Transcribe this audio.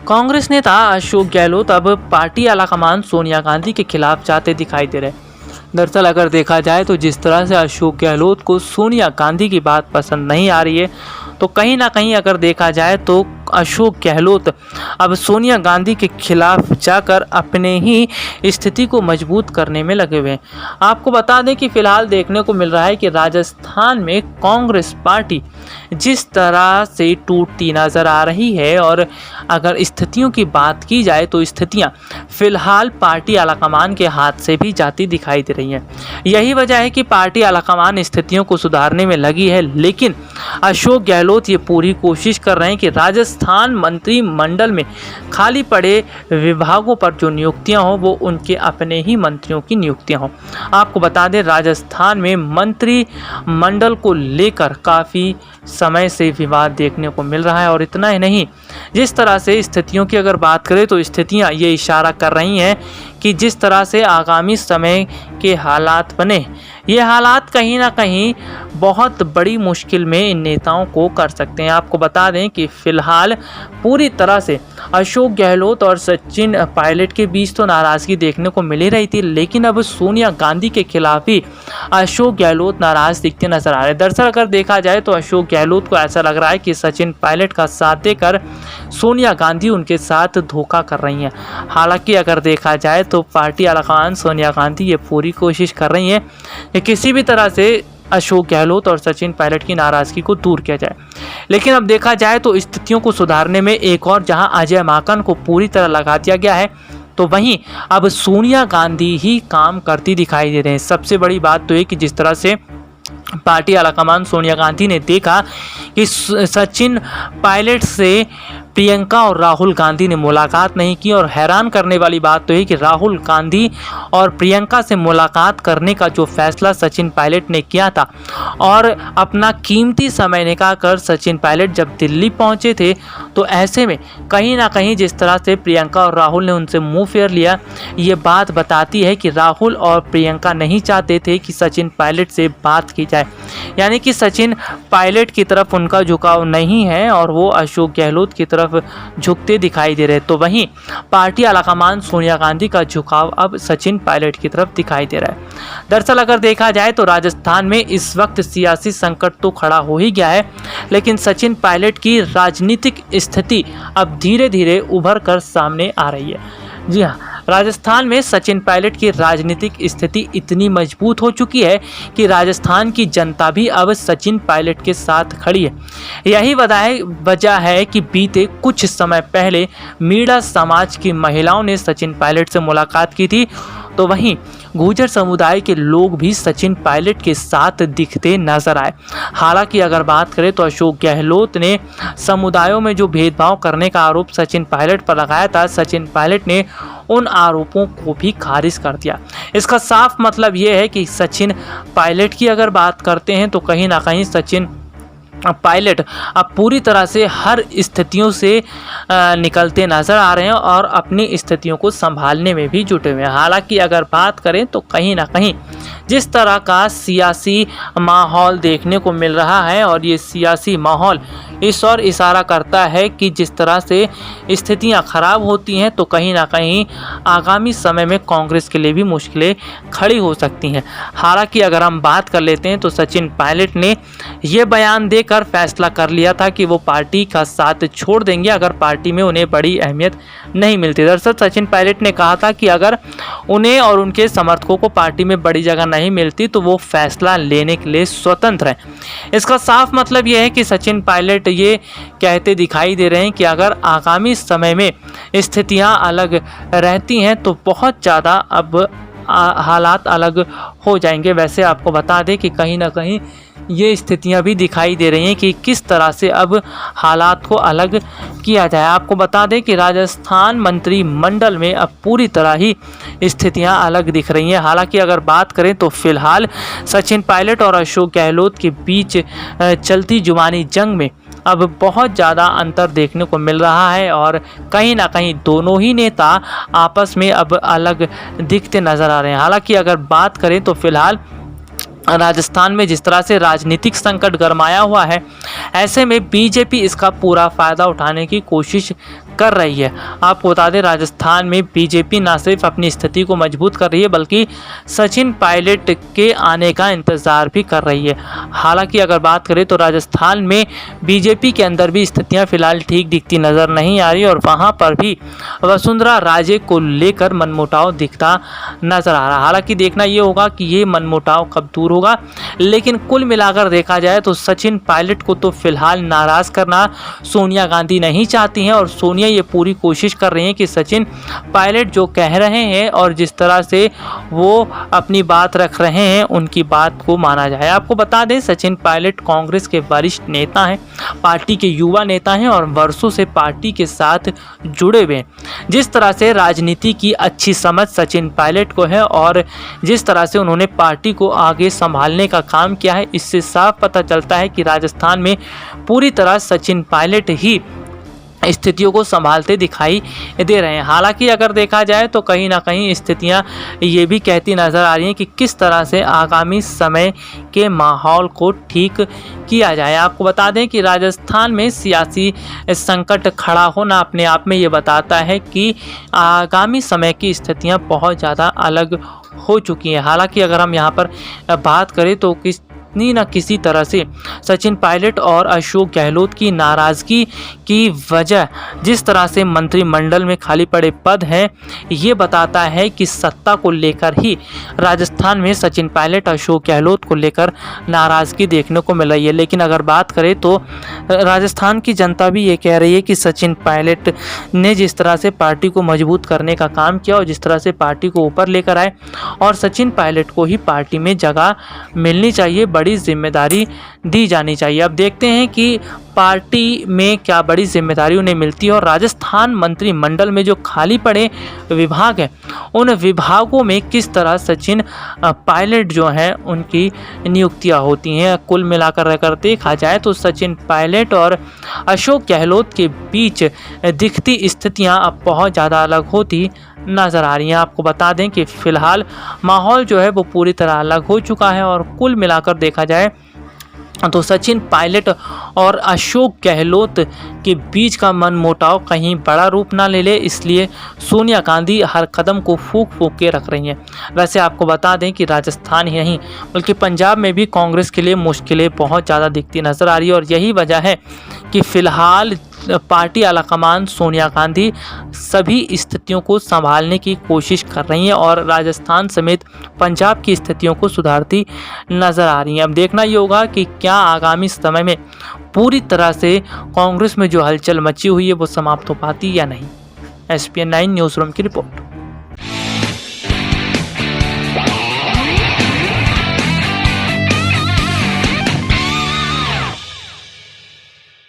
कांग्रेस नेता अशोक गहलोत अब पार्टी आलाकमान सोनिया गांधी के खिलाफ जाते दिखाई दे रहे हैं। दरअसल अगर देखा जाए तो जिस तरह से अशोक गहलोत को सोनिया गांधी की बात पसंद नहीं आ रही है, तो कहीं ना कहीं अगर देखा जाए तो अशोक गहलोत अब सोनिया गांधी के खिलाफ जाकर अपने ही स्थिति को मजबूत करने में लगे हुए हैं। आपको बता दें कि फिलहाल देखने को मिल रहा है कि राजस्थान में कांग्रेस पार्टी जिस तरह से टूटती नजर आ रही है, और अगर स्थितियों की बात की जाए तो स्थितियां फिलहाल पार्टी आलाकमान के हाथ से भी जाती दिखाई दे रही हैं। यही वजह है कि पार्टी आलाकमान स्थितियों को सुधारने में लगी है, लेकिन अशोक गहलोत ये पूरी कोशिश कर रहे हैं कि राजस्थान मंत्रिमंडल में खाली पड़े विभागों पर जो नियुक्तियां हो वो उनके अपने ही मंत्रियों की नियुक्तियां हो। आपको बता दें राजस्थान में मंत्रिमंडल को लेकर काफ़ी समय से विवाद देखने को मिल रहा है, और इतना ही नहीं, जिस तरह से स्थितियों की अगर बात करें तो स्थितियां ये इशारा कर रही हैं कि जिस तरह से आगामी समय के हालात बने, ये हालात कहीं ना कहीं बहुत बड़ी मुश्किल में इन नेताओं को कर सकते हैं। आपको बता दें कि फिलहाल पूरी तरह से अशोक गहलोत और सचिन पायलट के बीच तो नाराज़गी देखने को मिल ही रही थी, लेकिन अब सोनिया गांधी के खिलाफ ही अशोक गहलोत नाराज़ दिखते नजर आ रहे हैं। दरअसल अगर देखा जाए तो अशोक गहलोत को ऐसा लग रहा है कि सचिन पायलट का साथ देकर सोनिया गांधी उनके साथ धोखा कर रही हैं। हालांकि अगर देखा जाए तो पार्टी आलाकमान सोनिया गांधी ये पूरी कोशिश कर रही हैं कि किसी भी तरह से अशोक गहलोत और सचिन पायलट की नाराज़गी को दूर किया जाए। लेकिन अब देखा जाए तो स्थितियों को सुधारने में एक और जहां अजय माकन को पूरी तरह लगा दिया गया है, तो वहीं अब सोनिया गांधी ही काम करती दिखाई दे रहे हैं। सबसे बड़ी बात तो ये कि जिस तरह से पार्टी आलाकमान सोनिया गांधी ने देखा कि सचिन पायलट से प्रियंका और राहुल गांधी ने मुलाकात नहीं की, और हैरान करने वाली बात तो है कि राहुल गांधी और प्रियंका से मुलाकात करने का जो फैसला सचिन पायलट ने किया था, और अपना कीमती समय निकालकर सचिन पायलट जब दिल्ली पहुंचे थे, तो ऐसे में कहीं ना कहीं जिस तरह से प्रियंका और राहुल ने उनसे मुंह फेर लिया, ये बात बताती है कि राहुल और प्रियंका नहीं चाहते थे कि सचिन पायलट से बात की जाए, यानी कि सचिन पायलट की तरफ उनका झुकाव नहीं है और वो अशोक गहलोत की तरफ झुकते दिखाई दे रहे। तो वहीं पार्टी आलाकमान सोनिया गांधी का झुकाव अब सचिन पायलट की तरफ दिखाई दे रहा है। दरअसल अगर देखा जाए तो राजस्थान में इस वक्त सियासी संकट तो खड़ा हो ही गया है, लेकिन सचिन पायलट की राजनीतिक स्थिति अब धीरे धीरे उभर कर सामने आ रही है। जी हाँ, राजस्थान में सचिन पायलट की राजनीतिक स्थिति इतनी मजबूत हो चुकी है कि राजस्थान की जनता भी अब सचिन पायलट के साथ खड़ी है। यही वजह है कि बीते कुछ समय पहले मीणा समाज की महिलाओं ने सचिन पायलट से मुलाकात की थी, तो वहीं गुर्जर समुदाय के लोग भी सचिन पायलट के साथ दिखते नजर आए। हालांकि अगर बात करें तो अशोक गहलोत ने समुदायों में जो भेदभाव करने का आरोप सचिन पायलट पर लगाया था, सचिन पायलट ने उन आरोपों को भी खारिज कर दिया। इसका साफ मतलब ये है कि सचिन पायलट की अगर बात करते हैं तो कहीं ना कहीं सचिन पायलट अब पूरी तरह से हर स्थितियों से निकलते नज़र आ रहे हैं और अपनी स्थितियों को संभालने में भी जुटे हुए हैं। हालांकि अगर बात करें तो कहीं ना कहीं जिस तरह का सियासी माहौल देखने को मिल रहा है, और ये सियासी माहौल इस और इशारा करता है कि जिस तरह से स्थितियां खराब होती हैं तो कहीं ना कहीं आगामी समय में कांग्रेस के लिए भी मुश्किलें खड़ी हो सकती हैं। हालांकि अगर हम बात कर लेते हैं तो सचिन पायलट ने ये बयान देकर फैसला कर लिया था कि वो पार्टी का साथ छोड़ देंगे अगर पार्टी में उन्हें बड़ी अहमियत नहीं मिलती। दरअसल सचिन पायलट ने कहा था कि अगर उन्हें और उनके समर्थकों को पार्टी में बड़ी जगह नहीं मिलती तो वो फैसला लेने के लिए स्वतंत्र हैं। इसका साफ मतलब ये है कि सचिन पायलट ये कहते दिखाई दे रहे हैं कि अगर आगामी समय में स्थितियां अलग रहती हैं तो बहुत ज़्यादा अब हालात अलग हो जाएंगे। वैसे आपको बता दें कि कहीं ना कहीं ये स्थितियां भी दिखाई दे रही हैं कि किस तरह से अब हालात को अलग किया जाए। आपको बता दें कि राजस्थान मंत्रिमंडल में अब पूरी तरह ही स्थितियां अलग दिख रही हैं। हालांकि अगर बात करें तो फिलहाल सचिन पायलट और अशोक गहलोत के बीच चलती जुबानी जंग में अब बहुत ज़्यादा अंतर देखने को मिल रहा है, और कहीं ना कहीं दोनों ही नेता आपस में अब अलग दिखते नज़र आ रहे हैं। हालांकि अगर बात करें तो फिलहाल राजस्थान में जिस तरह से राजनीतिक संकट गरमाया हुआ है, ऐसे में बीजेपी इसका पूरा फ़ायदा उठाने की कोशिश कर रही है। आपको बता दें, राजस्थान में बीजेपी न सिर्फ अपनी स्थिति को मजबूत कर रही है बल्कि सचिन पायलट के आने का इंतज़ार भी कर रही है। हालांकि अगर बात करें तो राजस्थान में बीजेपी के अंदर भी स्थितियां फिलहाल ठीक दिखती नज़र नहीं आ रही और वहां पर भी वसुंधरा राजे को लेकर मनमुटाव दिखता नज़र आ रहा। हालांकि देखना ये होगा कि ये मनमुटाव कब दूर होगा, लेकिन कुल मिलाकर देखा जाए तो सचिन पायलट को तो फिलहाल नाराज़ करना सोनिया गांधी नहीं चाहती हैं और सोनिया ये पूरी कोशिश कर रही हैं कि सचिन पायलट जो कह रहे हैं और जिस तरह से वो अपनी बात रख रहे हैं उनकी बात को माना जाए। आपको बता दें, सचिन पायलट कांग्रेस के वरिष्ठ नेता हैं, पार्टी के युवा नेता हैं और वर्षों से पार्टी के साथ जुड़े हुए हैं। जिस तरह से राजनीति की अच्छी समझ सचिन पायलट को है और जिस तरह से उन्होंने पार्टी को आगे संभालने का काम किया है, इससे साफ पता चलता है कि राजस्थान में पूरी तरह सचिन पायलट ही स्थितियों को संभालते दिखाई दे रहे हैं। हालांकि अगर देखा जाए तो कहीं ना कहीं स्थितियां ये भी कहती नज़र आ रही हैं कि किस तरह से आगामी समय के माहौल को ठीक किया जाए। आपको बता दें कि राजस्थान में सियासी संकट खड़ा होना अपने आप में ये बताता है कि आगामी समय की स्थितियां बहुत ज़्यादा अलग हो चुकी हैं। हालांकि अगर हम यहाँ पर बात करें तो किसी न किसी तरह से सचिन पायलट और अशोक गहलोत की नाराज़गी की वजह जिस तरह से मंत्रिमंडल में खाली पड़े पद हैं, ये बताता है कि सत्ता को लेकर ही राजस्थान में सचिन पायलट अशोक गहलोत को लेकर नाराज़गी देखने को मिल रही है। लेकिन अगर बात करें तो राजस्थान की जनता भी ये कह रही है कि सचिन पायलट ने जिस तरह से पार्टी को मजबूत करने का काम किया और जिस तरह से पार्टी को ऊपर लेकर आए और सचिन पायलट को ही पार्टी में जगह मिलनी चाहिए, बड़ी जिम्मेदारी दी जानी चाहिए। अब देखते हैं कि पार्टी में क्या बड़ी जिम्मेदारी उन्हें मिलती है और राजस्थान मंत्रिमंडल में जो खाली पड़े विभाग हैं उन विभागों में किस तरह सचिन पायलट जो हैं उनकी नियुक्तियां होती हैं। कुल मिलाकर अगर देखा जाए तो सचिन पायलट और अशोक गहलोत के बीच दिखती स्थितियां अब बहुत ज़्यादा अलग होती नज़र आ रही हैं। आपको बता दें कि फ़िलहाल माहौल जो है वो पूरी तरह अलग हो चुका है और कुल मिलाकर देखा जाए तो सचिन पायलट और अशोक गहलोत के बीच का मनमुटाव कहीं बड़ा रूप ना ले ले, इसलिए सोनिया गांधी हर कदम को फूंक फूंक के रख रही हैं। वैसे आपको बता दें कि राजस्थान ही नहीं बल्कि पंजाब में भी कांग्रेस के लिए मुश्किलें बहुत ज़्यादा दिखती नज़र आ रही है और यही वजह है कि फ़िलहाल पार्टी आलाकमान सोनिया गांधी सभी स्थितियों को संभालने की कोशिश कर रही हैं और राजस्थान समेत पंजाब की स्थितियों को सुधारती नज़र आ रही हैं। अब देखना ये होगा कि क्या आगामी समय में पूरी तरह से कांग्रेस में जो हलचल मची हुई है वो समाप्त हो पाती या नहीं। SPN 9 न्यूज़ रूम की रिपोर्ट।